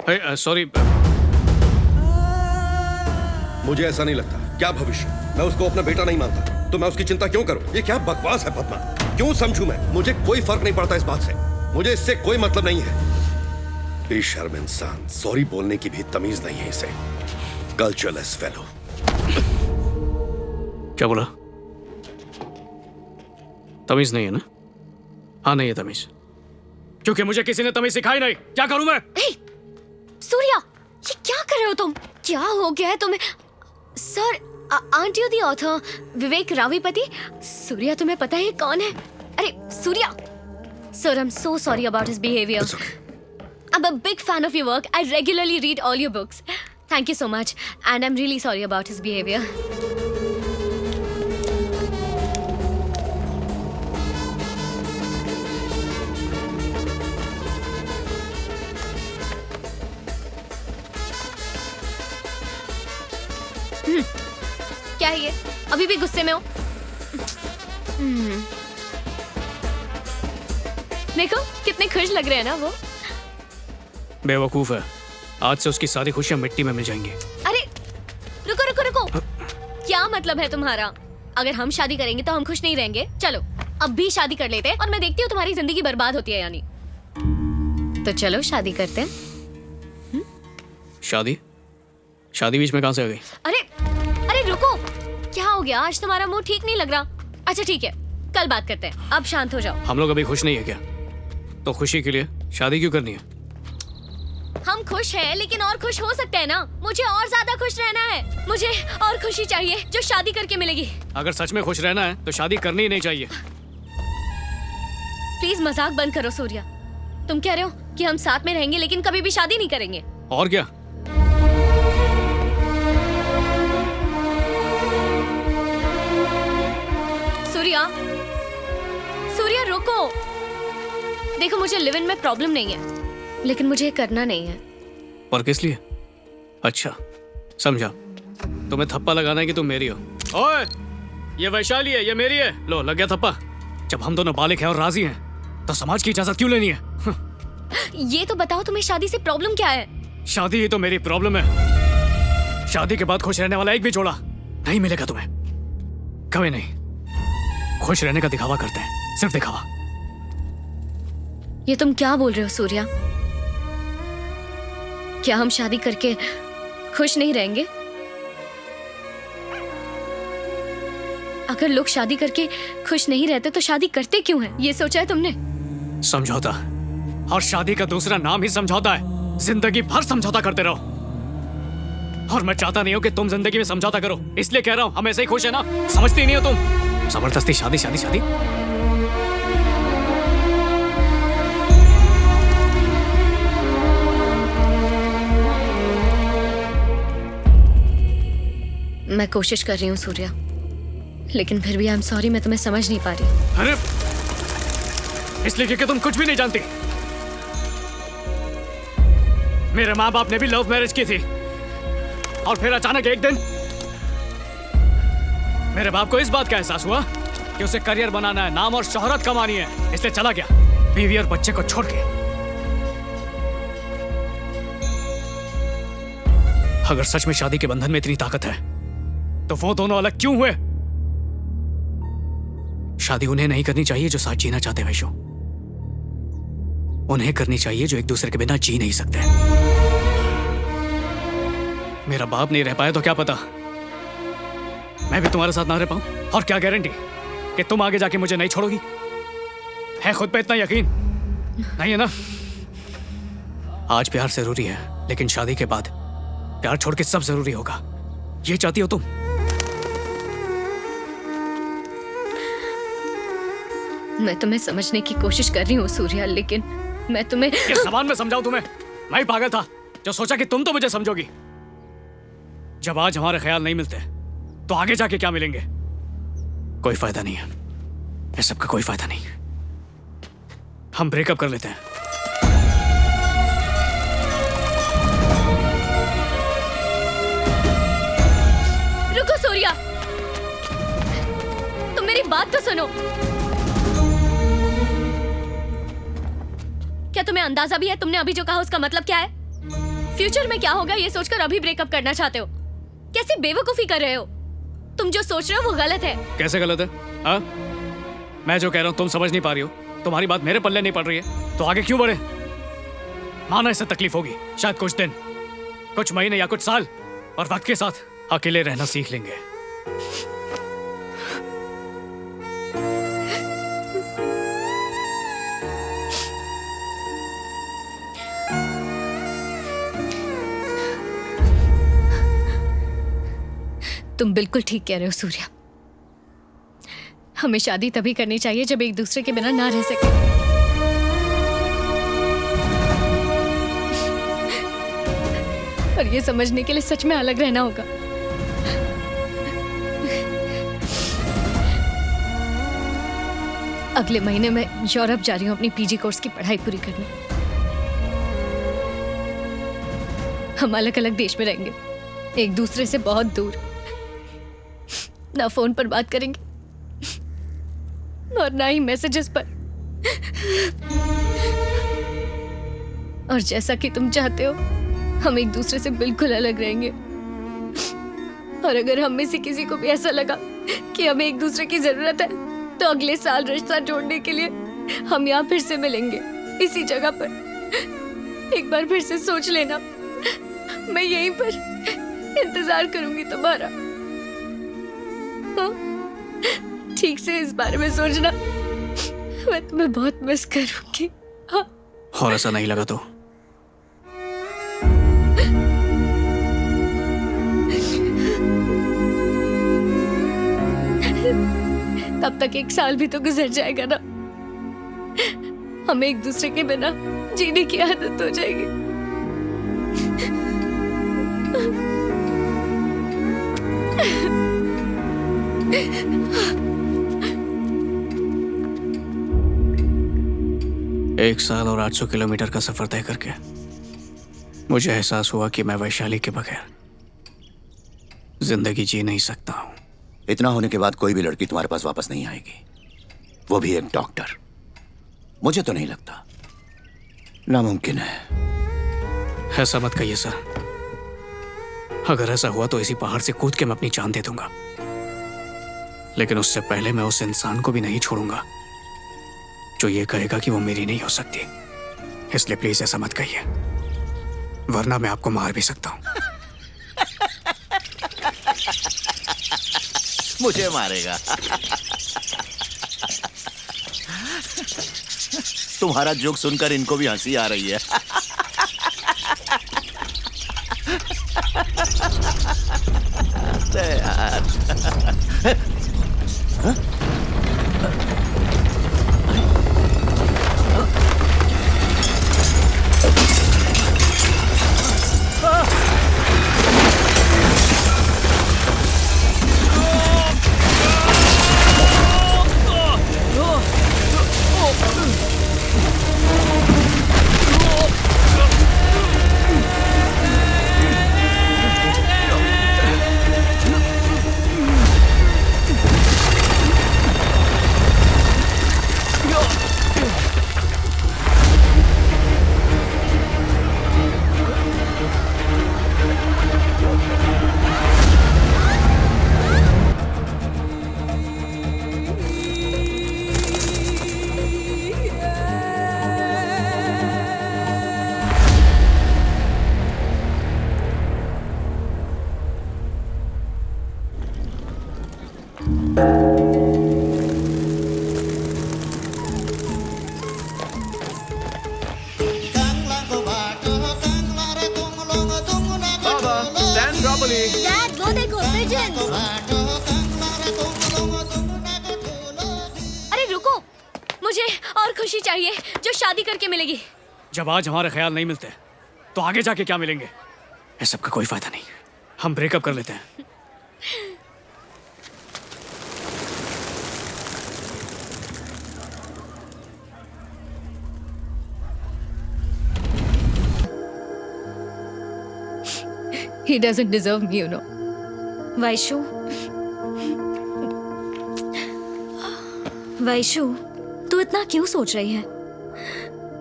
Sorry, मुझे ऐसा नहीं लगता। क्या भविष्य? मैं उसको अपना बेटा नहीं मानता, तो मैं उसकी चिंता क्यों करूं? ये क्या बकवास है पद्मा? क्यों समझूं मैं? मुझे कोई फर्क नहीं पड़ता इस बात से। मुझे इससे कोई मतलब नहीं है। बेशर्म इंसान, सॉरी बोलने की भी तमीज नहीं है इसे। कल्चरलेस फेलो। क्या बोला? तमीज नहीं है ना? हाँ, नहीं है तमीज, क्योंकि मुझे किसी ने तमीज सिखाई नहीं। क्या करूं मैं? सूर्या, ये क्या कर रहे हो तुम? क्या हो गया है तुम्हें? Sir, aren't you the author Vivek Ravipati? Surya, तुम्हें पता है ये कौन है? अरे Surya, sir, I am so sorry about his behaviour. I'm a big fan of your work. I regularly read all your books. Thank you so much, and I'm really sorry about his behavior. क्या है ये? अभी भी गुस्से में हो? देखो कितने खुश लग रहे हैं ना वो। बेवकूफ है, आज से उसकी सारी खुशियां मिट्टी में मिल जाएंगी। अरे रुको रुको रुको, क्या मतलब है तुम्हारा? अगर हम शादी करेंगे तो हम खुश नहीं रहेंगे? चलो अब भी शादी कर लेते हैं और मैं देखती हूँ तुम्हारी जिंदगी बर्बाद होती है यानी। तो चलो शादी करते हैं। शादी? शादी बीच में कहां से आ गई? अरे अरे रुको, क्या हो गया? आज तुम्हारा मूड ठीक नहीं लग रहा। अच्छा ठीक है, कल बात करते हैं, अब शांत हो जाओ। हम लोग अभी खुश नहीं है क्या? तो खुशी के लिए शादी क्यों करनी है? हम खुश हैं, लेकिन और खुश हो सकते हैं ना। मुझे और ज्यादा खुश रहना है। मुझे और खुशी चाहिए जो शादी करके मिलेगी। अगर सच में खुश रहना है तो शादी करनी ही नहीं चाहिए। प्लीज मजाक बंद करो सूर्या। तुम कह रहे हो कि हम साथ में रहेंगे लेकिन कभी भी शादी नहीं करेंगे? और क्या? सूर्या, सूर्या रुको। देखो मुझे लिव इन में प्रॉब्लम नहीं है, लेकिन मुझे करना नहीं है। पर किस लिए? अच्छा समझा, तुम्हें थप्पा लगाना है कि तुम मेरी हो। ओए, ये वैशाली है, ये मेरी है। लो, लग गया थप्पा। जब हम दोनों बालिग हैं और राजी हैं तो समाज की इजाजत क्यों लेनी है? ये तो बताओ तुम्हें शादी से प्रॉब्लम क्या है? शादी ही तो मेरी प्रॉब्लम है। शादी के बाद खुश रहने वाला एक भी जोड़ा नहीं मिलेगा तुम्हें, कभी नहीं। खुश रहने का दिखावा करते हैं, सिर्फ दिखावा। ये तुम क्या बोल रहे हो सूर्या? क्या हम शादी करके खुश नहीं रहेंगे? अगर लोग शादी करके खुश नहीं रहते तो शादी करते क्यों हैं? ये सोचा है तुमने? समझौता, और शादी का दूसरा नाम ही समझौता है। जिंदगी भर समझौता करते रहो, और मैं चाहता नहीं हूं कि तुम जिंदगी में समझौता करो। इसलिए कह रहा हूं, हम ऐसे ही खुश है ना। समझती नहीं हो तुम? जबरदस्ती शादी शादी शादी। मैं कोशिश कर रही हूँ सूर्या, लेकिन फिर भी आई एम सॉरी, मैं तुम्हें समझ नहीं पा रही। अरे इसलिए क्योंकि तुम कुछ भी नहीं जानती। मेरे माँ बाप ने भी लव मैरिज की थी, और फिर अचानक एक दिन मेरे बाप को इस बात का एहसास हुआ कि उसे करियर बनाना है, नाम और शोहरत कमानी है, इसलिए चला गया बीवी और बच्चे को छोड़ के। अगर सच में शादी के बंधन में इतनी ताकत है तो वो दोनों अलग क्यों हुए? शादी उन्हें नहीं करनी चाहिए जो साथ जीना चाहते हैं वैशु। उन्हें करनी चाहिए जो एक दूसरे के बिना जी नहीं सकते। मेरा बाप नहीं रह पाया तो क्या पता मैं भी तुम्हारे साथ ना रह पाऊं। और क्या गारंटी कि तुम आगे जाके मुझे नहीं छोड़ोगी? है खुद पे इतना यकीन नहीं है ना? आज प्यार जरूरी है, लेकिन शादी के बाद प्यार छोड़ के सब जरूरी होगा। ये चाहती हो तुम? मैं तुम्हें समझने की कोशिश कर रही हूँ सूर्या, लेकिन मैं तुम्हें किस जबान में समझाऊं तुम्हें? मैं ही पागल था जो सोचा कि तुम तो मुझे समझोगी। जब आज हमारे ख्याल नहीं मिलते तो आगे जाके क्या मिलेंगे? कोई फायदा नहीं है, इस सब का कोई फायदा नहीं। हम ब्रेकअप कर लेते हैं। रुको सूर्या, तुम मेरी बात तो सुनो। क्या तुम्हें अंदाजा भी है तुमने अभी जो कहा उसका मतलब क्या है? फ्यूचर में क्या होगा ये सोचकर अभी ब्रेकअप करना चाहते हो? कैसी बेवकूफी कर रहे हो? तुम जो सोच रहे हो वो गलत है। कैसे गलत है? हाँ, मैं जो कह रहा हूँ तुम समझ नहीं पा रही हो। तुम्हारी बात मेरे पल्ले नहीं पड़ रही है तो आगे क्यों बढ़े? माना इससे तकलीफ होगी, शायद कुछ दिन, कुछ महीने या कुछ साल, और वक्त के साथ अकेले रहना सीख लेंगे। तुम बिल्कुल ठीक कह रहे हो सूर्या। हमें शादी तभी करनी चाहिए जब एक दूसरे के बिना ना रह सके। और ये समझने के लिए सच में अलग रहना होगा। अगले महीने मैं यूरोप जा रही हूँ अपनी पीजी कोर्स की पढ़ाई पूरी करने। हम अलग अलग देश में रहेंगे, एक दूसरे से बहुत दूर। ना फोन पर बात करेंगे और ना ही मैसेजेस पर। और जैसा कि तुम चाहते हो, हम एक दूसरे से बिल्कुल अलग रहेंगे। और अगर हम में से किसी को भी ऐसा लगा कि हमें एक दूसरे की जरूरत है, तो अगले साल रिश्ता जोड़ने के लिए हम यहाँ फिर से मिलेंगे, इसी जगह पर। एक बार फिर से सोच लेना, मैं यहीं पर इंतजार करूंगी तुम्हारा। हाँ? ठीक से इस बारे में सोचना, मैं तुम्हें बहुत मिस करूंगी। हाँ? और ऐसा नहीं लगा तो? तब तक एक साल भी तो गुजर जाएगा ना। हमें एक दूसरे के बिना जीने की आदत हो जाएगी। एक साल और 800 किलोमीटर का सफर तय करके मुझे एहसास हुआ कि मैं वैशाली के बगैर जिंदगी जी नहीं सकता हूं। इतना होने के बाद कोई भी लड़की तुम्हारे पास वापस नहीं आएगी, वो भी एक डॉक्टर। मुझे तो नहीं लगता, नामुमकिन है। ऐसा मत कहिए सर। अगर ऐसा हुआ तो इसी पहाड़ से कूद के मैं अपनी जान दे दूंगा, लेकिन उससे पहले मैं उस इंसान को भी नहीं छोड़ूंगा जो ये कहेगा कि वो मेरी नहीं हो सकती। इसलिए प्लीज ऐसा मत कहिए, वरना मैं आपको मार भी सकता हूं। मुझे मारेगा? तुम्हारा जोक सुनकर इनको भी हंसी आ रही है। यार। Dad, वो देखो pigeons। अरे रुको, मुझे और खुशी चाहिए जो शादी करके मिलेगी। जब आज हमारे ख्याल नहीं मिलते तो आगे जाके क्या मिलेंगे? इस सब का कोई फायदा नहीं, हम ब्रेकअप कर लेते हैं। He doesn't deserve me, you know. Vaishu, Vaishu, तू इतना क्यों सोच रही है?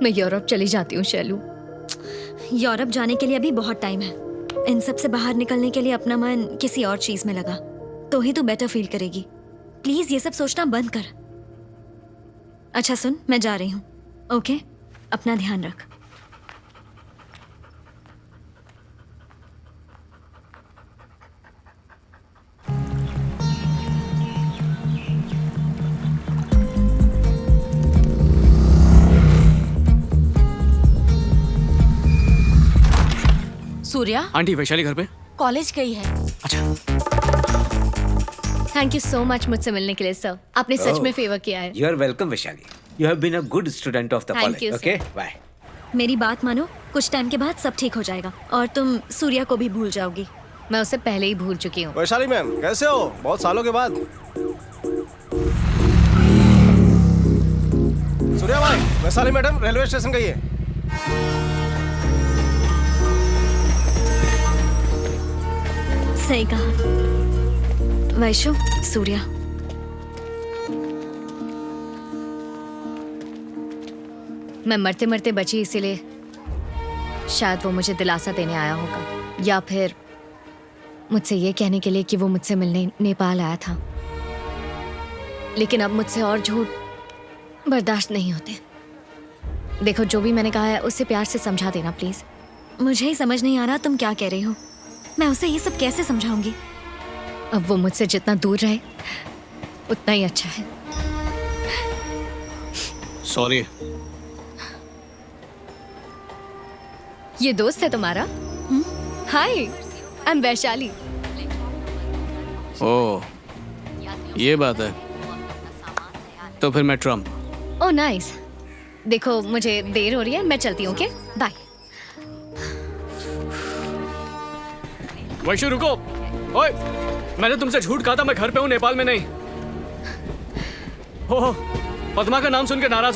मैं यूरोप चली जाती हूँ शैलू। यूरोप जाने के लिए अभी बहुत टाइम है। इन सब से बाहर निकलने के लिए अपना मन किसी और चीज में लगा तो ही तू बेटर फील करेगी। प्लीज ये सब सोचना बंद कर। अच्छा सुन, मैं जा रही हूँ। ओके, अपना ध्यान रख। सूर्या आंटी वैशाली घर पे? कॉलेज गई है। अच्छा, थैंक यू सो मच मुझसे मिलने के लिए सर। आपने सच में फेवर किया है। You are welcome, Vaishali. You have been a good student of the Thank college. you, Okay, sir. bye. मेरी बात मानो, कुछ टाइम के बाद सब ठीक हो जाएगा और तुम सूर्या को भी भूल जाओगी। मैं उसे पहले ही भूल चुकी हूँ। वैशाली मैम कैसे हो? बहुत सालों के बाद। सूर्या भाई, वैशाली मैडम रेलवे स्टेशन गई है। सही कहा। वैशु, सूर्या, मैं मरते मरते बची इसीलिए शायद वो मुझे दिलासा देने आया होगा, या फिर मुझसे ये कहने के लिए कि वो मुझसे मिलने नेपाल आया था। लेकिन अब मुझसे और झूठ बर्दाश्त नहीं होते। देखो, जो भी मैंने कहा है उसे प्यार से समझा देना प्लीज। मुझे ही समझ नहीं आ रहा तुम क्या कह रही हो। मैं उसे ये सब कैसे समझाऊंगी? अब वो मुझसे जितना दूर रहे उतना ही अच्छा है। सॉरी। ये दोस्त है तुम्हारा? हाय, आई एम वैशाली। ओह, ये बात है। तो फिर मैं ट्रम्प। Oh nice. देखो, मुझे देर हो रही है, मैं चलती हूँ। Okay, bye. वैशु रुको। ओए, मैंने तुमसे झूठ कहा था, मैं घर पे हूँ, नेपाल में नहीं। ओह, पद्मा का नाम सुन के नाराज